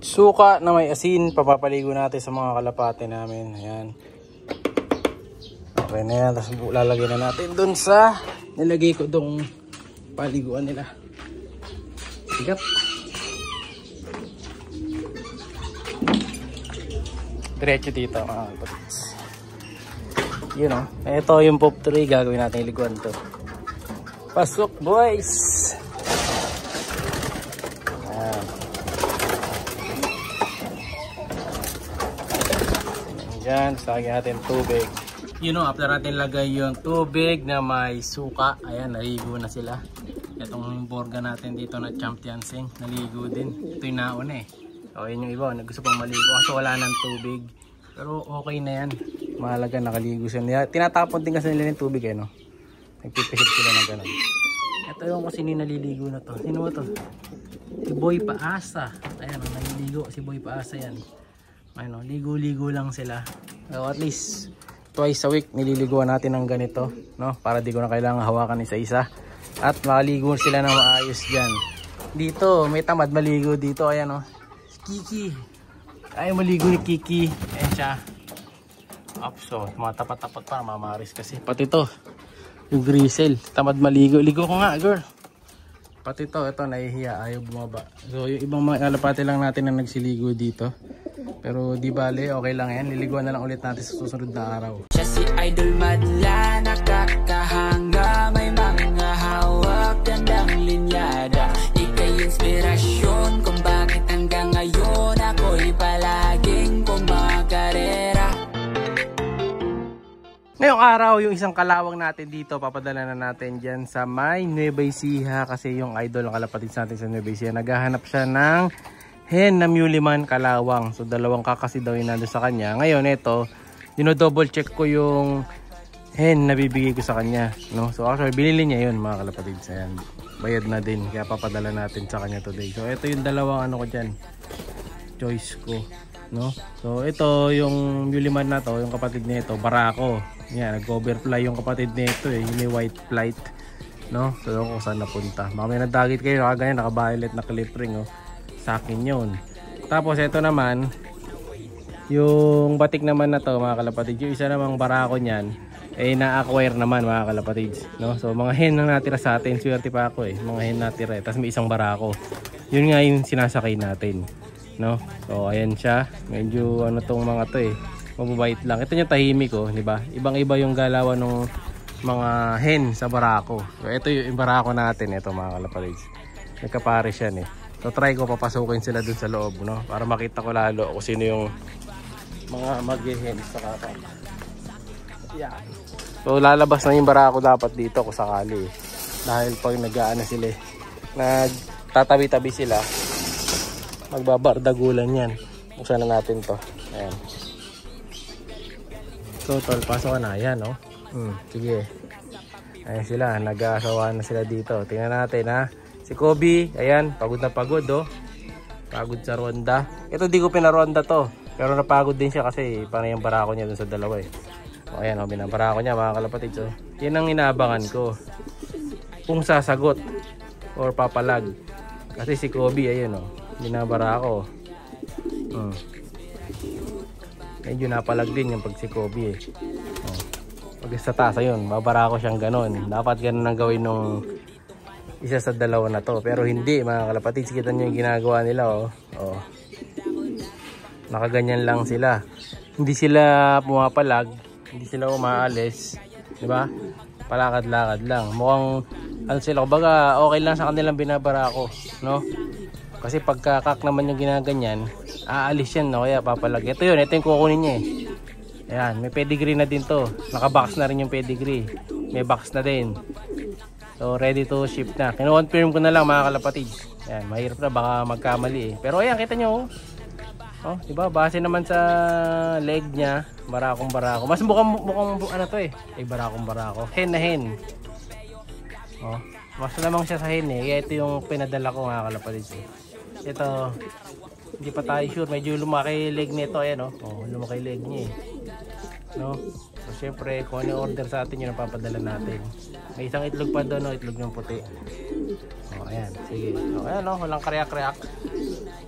Suka na may asin, papapaligo natin sa mga kalapate namin. Ayan. Okay na yan. Tapos lalagyan na natin dun sa nilagay ko dong paliguan nila. Sigat. Diretso dito mga kalapatids. Yun o. Ito yung pop tray. Gagawin natin yung liguan to. Pasok boys! Ayan. Diyan. Lagyan natin tubig. Yun o. After natin lagay yung tubig na may suka. Ayan. Naligo na sila. Itong borga natin dito na Championsing. Naligo din. Ito yung nauna eh. O yun yung iba, gusto pang maligo kasi wala ng tubig. Pero okay na yan. Mahalaga nakaligo sila. Tinatapon din kasi nila yung tubig eh, no? Nagpipisit sila ng ganun. Ito yung kasi naliligo na to. Sino ba to? Si Boy Paasa. Ayan, naliligo. Si Boy Paasa yan. Ayun, ligo-ligo lang sila. So at least twice a week nililiguan natin ng ganito, no? Para di ko na kailangan hawakan isa-isa. At makaligo sila ng maayos dyan. Dito, may tamad maligo dito. Ayan, no? Kiki. Ay, maligo ni Kiki. Ayan siya. Upso. Matapat-tapat pa. Mamaris kasi. Pati to. Yung Grisel. Tamad maligo. Ligo ko nga, girl. Pati to. Ito, nahihiya. Ayaw bumaba. So, yung ibang mga kalapate lang natin na nagsiligo dito. Pero di bale. Okay lang yan. Liliguan na lang ulit natin sa susunod na araw. Siya si Idol Madla. Nakakahanga. May mga hawak. Gandang linyada. Ika'y inspirasyon. Kung bakit hanggang ngayon ako'y palaging kumakarera. Ngayong araw, yung isang kalawang natin dito, papadala na natin dyan sa may Nueva Ecija. Kasi yung idol ng kalapatid natin sa Nueva Ecija, naghahanap siya ng hen na Muliman kalawang. So dalawang kakasi daw yung nandun sa kanya. Ngayon ito, double check ko yung hen na bibigay ko sa kanya, no? So actually binili niya yun mga kalapatid. Ayan, bayad na din, kaya papadala natin sa kanya today. So ito yung dalawang ano ko dyan, choice ko, no? So ito yung Muliman na to, yung kapatid nito, Barako. Yan, nag-overfly yung kapatid nito eh, yung may white flight, no? So kung saan napunta, mamaya nadagit kayo, ganyan, naka-violet na clip ring, oh. Sa akin yun. Tapos ito naman yung batik naman na to mga kalapatid, yung isa namang Barako niyan eh na-acquire naman mga kalapatids, no? So mga hen na natira sa atin, swerte pa ako eh, mga hen natira eh. Tapos may isang Barako, yun nga yung sinasakay natin, no? So ayan siya, medyo ano tong mga to eh, mababait lang. Ito yung tahimik oh, di ba? Ibang iba yung galawan ng mga hen sa Barako. So ito yung Barako natin, ito mga kalapatids, nagkapares yan eh. So try ko papasukin sila dun sa loob, no? Para makita ko lalo kung sino yung mga mag-hen sa kakak. Yeah. So lalabas na yung Barako dapat dito kung sakali. Dahil pag nag-aano sila, nagtatabi-tabi sila, magbabardagulan yan. Buksan na natin to. Ayan. So tol, pasok ka na. Ayan, no? Sige. Ayan sila, nag-aasawa na sila dito. Tingnan natin ha. Si Kobe, ayan, pagod na pagod oh. Pagod sa ronda. Ito di ko pinaronda to, pero napagod din siya kasi parang yung Barako niya dun sa dalawa eh. O ayan oh, binabarako niya mga kalapatid. So, yan ang inaabangan ko. Kung sasagot or papalag. Kasi si Kobe, ayun oh, binabarako. Medyo napalag din yung pag si Kobe eh. Oh. Pag sa taas, ayun, babarako siyang ganon. Dapat ganon ang gawin nung isa sa dalawa na to, pero hindi mga kalapatid. Kita nyo yung ginagawa nila oh. Oh. Nakaganyan lang sila, hindi sila pumapalag, hindi sila umaalis, di ba? Palakad-lakad lang, mukhang ano sila, kumbaga okay lang sa kanilang binabarako, no? Kasi pagkakak naman yung ginaganyan, aalis yan, no? Kaya papalag. Ito yun, ito yung kukunin niya eh. Ayan, may pedigree na din to, nakabox na rin yung pedigree, may box na din. So ready to ship na. Kino-confirm ko na lang mga kalapatid. Ayan, mahirap na baka magkamali eh. Pero ayan, kita nyo oh, diba? Base naman sa leg niya, Barakong Barako. Mas mukhang ano to eh. Ay, Barakong Barako. Hen na hen. Oh, mas lamang siya sa hen eh. Kaya ito yung pinadala ko mga kalapatid. Ito, hindi pa tayo sure. Medyo lumaki leg nito. Ayan oh. Oh, lumaki leg niya eh. No? So syempre kung ano order sa atin yun ang papadala natin. May isang itlog pa doon, no? Itlog ng puti. O ayan, sige. O ayan, no? Walang kreak-kreak.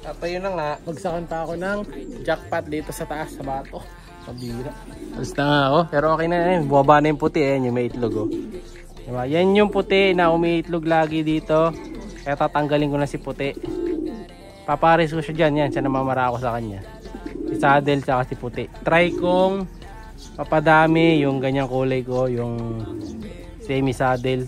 At ayun na nga, magsakan pa ako ng jackpot dito sa taas sa bato. Pabira. Basta nga ako. Pero okay na yun. Bumaba na yung puti eh. Yung may itlog oh. Diba? Yan yung puti na umiitlog lagi dito. Kaya tatanggalin ko na si puti. Papares ko siya dyan. Yan. Siya namamara ako sa kanya. Si saddle saka si puti. Try kong papadami yung ganyang kulay ko. Yung semi saddle.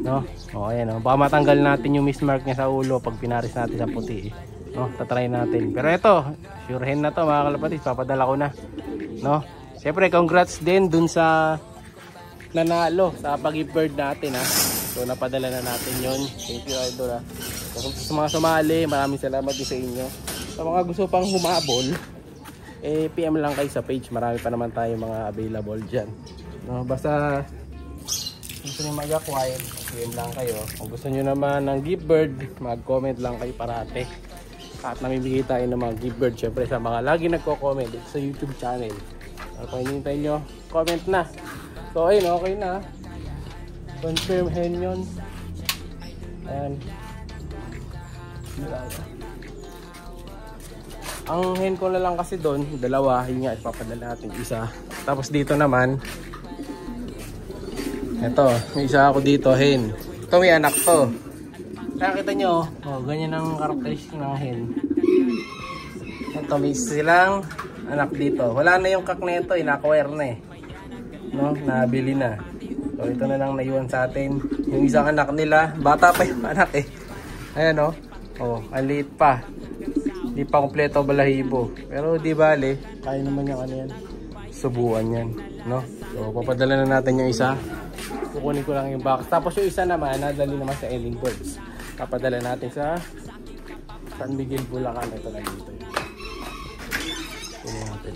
No? O ayan o. Baka matanggal natin yung mismark niya sa ulo pag pinares natin sa puti eh. No? Tatry natin. Pero ito, sure hen na to mga kalapatid. Papadala ko na. No? Siyempre congrats din dun sa nanalo sa pag-gift bird natin ha. So napadala na natin yon. Thank you idol ha. So, sa mga sumali, maraming salamat din sa inyo. Sa mga gusto pang humabol, eh PM lang kayo sa page. Marami pa naman tayo mga available dyan. No, basta gusto nyo mag-acquire, PM lang kayo. Kung gusto nyo naman ng gift bird, mag-comment lang kayo parate. At namibigay tayo ng mga gift bird syempre sa mga lagi nagko-comment sa YouTube channel. Kung hinihintay nyo, comment na. So ayun, okay na. Confirm hen yun. Ayan. Ang hen ko na lang kasi doon, dalawa, yun nga ipapadala natin isa. Tapos dito naman, ito, may isa ako dito, hen. Ito may anak to. Nakita nyo, oh, ganyan ang karakteristik ng hen. Ito, may silang anak dito. Wala na yung kak na ito, ina-acquire na eh. No, nabili na. So ito na lang naiwan sa atin. Yung isang anak nila, bata pa yung anak eh. Ayan oh. Oh, ang liit pa. Hindi pa kompleto balahibo. Pero di bale, kaya naman yung ano yan. Subuan yan, no? So papadala na natin yung isa. Kukunin ko lang yung box. Tapos yung isa naman, nadali naman sa Elling Birds. Papadala natin sa San Miguel, Bulacan. Ito na dito.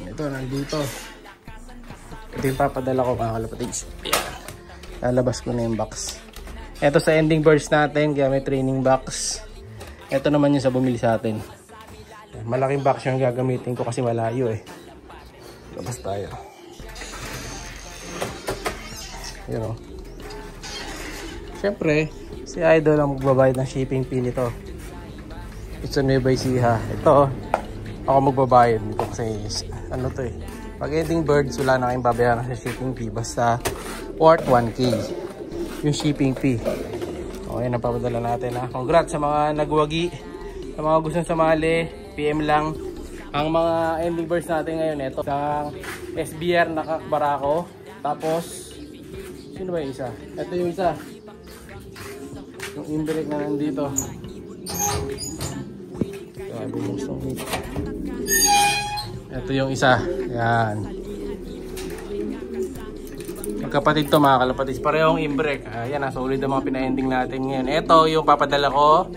Ito nandito. Ito yung papadala ko mga kalapatids. Lalabas ko na yung box. Ito sa ending birds natin, kaya may training box. Ito naman yung sa bumili sa atin. Malaking box yung gagamitin ko kasi malayo eh. Labas tayo. Yun o. Siyempre, si Idol ang magbabayad ng shipping fee nito. It's a Nueva Ecija. Ito, ako magbabayad nito kasi ano to eh. Pag ending birds, wala na kayong babayaran sa shipping fee. Basta worth 1K yung shipping fee. O, yan ang papadala natin ha. Congrats sa mga nagwagi, sa mga gustong sumali, PM lang. Ang mga ending birds natin ngayon, ito sa SBR Nakakbarako. Tapos, sino ba yung isa? Ito yung isa. Yung imbrek na nandito. Ito yung isa. Yan. Magkapatid to mga kalapatid. Parehong imbrek. Ayan, solid ang mga pina-ending natin ngayon. Ito yung papadala ko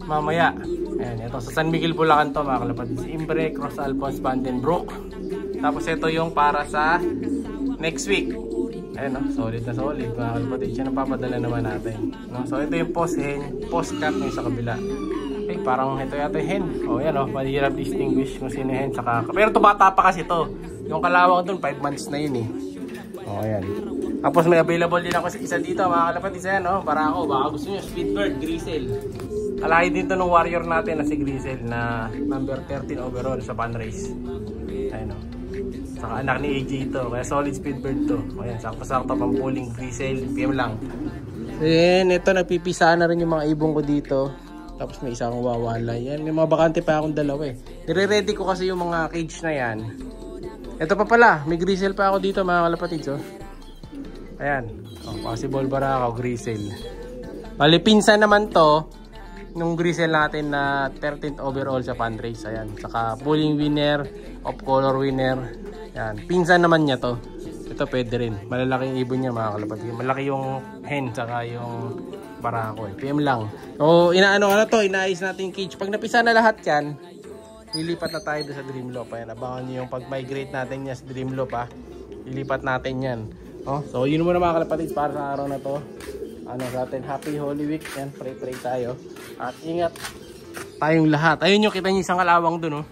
mamaya. Ayan, ito sa San Miguel, Bulacan to mga kalapatid. Imbrek, Cross Alphonse, Vandenbroek. Tapos ito yung para sa next week. Ayan, no? Solid na solid mga kalapatid. Siya ang papadala naman natin. No? So ito yung post hen, post cap yung sa kabila. Eh, parang ito yata yung hen. O yan o, mahirap distinguish kung sino hen sa kaka. Pero ito bata pa kasi to. Yung kalawang dun, 5 months na yun eh. O ayan. Tapos may available din ako sa isa dito mga kalapatid. Ayan o, para ako. Baka gusto nyo, Speedbird, Grisel. Alahi din to ng warrior natin na si Grisel na number 13 overall sa pan race. Ayan o. Saka anak ni AJ ito. Kaya solid Speedbird to. O ayan, sakto-sakto pang pulling Grisel. PM lang. Ayan, ito nagpipisa na rin yung mga ibong ko dito. Tapos may isang wawala. Yan, may mga bakante pa akong dalawa eh. Nire-ready ko kasi yung mga cage na yan. Ito pa pala, may Grisel pa ako dito mga kalapatids oh. Ayan, oh, possible bara ako, Grisel. Bali, pinsan naman to nung Grisel natin na 13th overall sa fan race. Ayan, saka pulling winner, off color winner. Ayan, pinsan naman niya to. Ito pwede rin, malalaking ibon niya mga kalapatids. Malaki yung hen, saka yung barako eh. PM lang. So, inaano nga na to, inaayos natin yung cage. Pag napisa na lahat yan, lilipat na tayo doon sa Dreamloop. Ayan, abangan nyo yung pag-migrate natin yan sa Dreamloop ha. Lilipat natin yan. Oh, so, yun muna mga kalapatids para sa araw na to. Ano natin, Happy Holy Week. Yan, pray tayo. At ingat tayong lahat. Ayun yung kita nyo isang kalawang dun oh.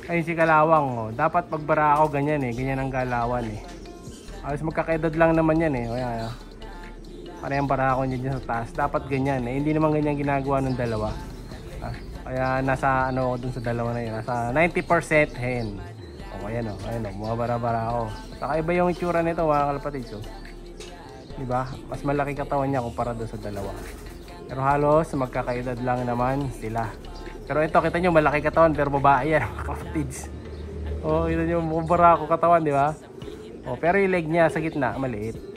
Ayun si kalawang oh. Dapat pag barako ganyan eh. Ganyan ang galawan eh. Alas magkakaedad lang naman yan eh. O yan, Parehang barako niya dyan sa taas. Dapat ganyan. Hindi naman ganyan ginagawa ng dalawa. Kaya nasa ano ako dun sa dalawa na yun. Nasa 90% hen. O ayan o. Ayan o. Mga bara-barako. Saka iba yung itsura nito mga kalapatid. So, diba? Mas malaki katawan niya kumpara doon sa dalawa. Pero halos magkakaedad lang naman sila. Pero ito kita nyo malaki katawan pero babae yan mga kapatids. O kita nyo kumpara ako katawan, di ba? O pero yung leg niya sa gitna maliit.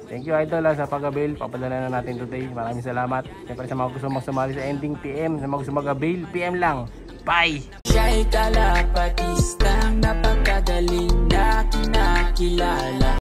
Thank you idol sa pag-avail. Papadala na natin today. Maraming salamat. Siyempre sa mga gusto sumali sa ending PM, sa mga gusto mag-avail, PM lang. Bye! Siya'y kalapatistang napakagaling na kinakilala.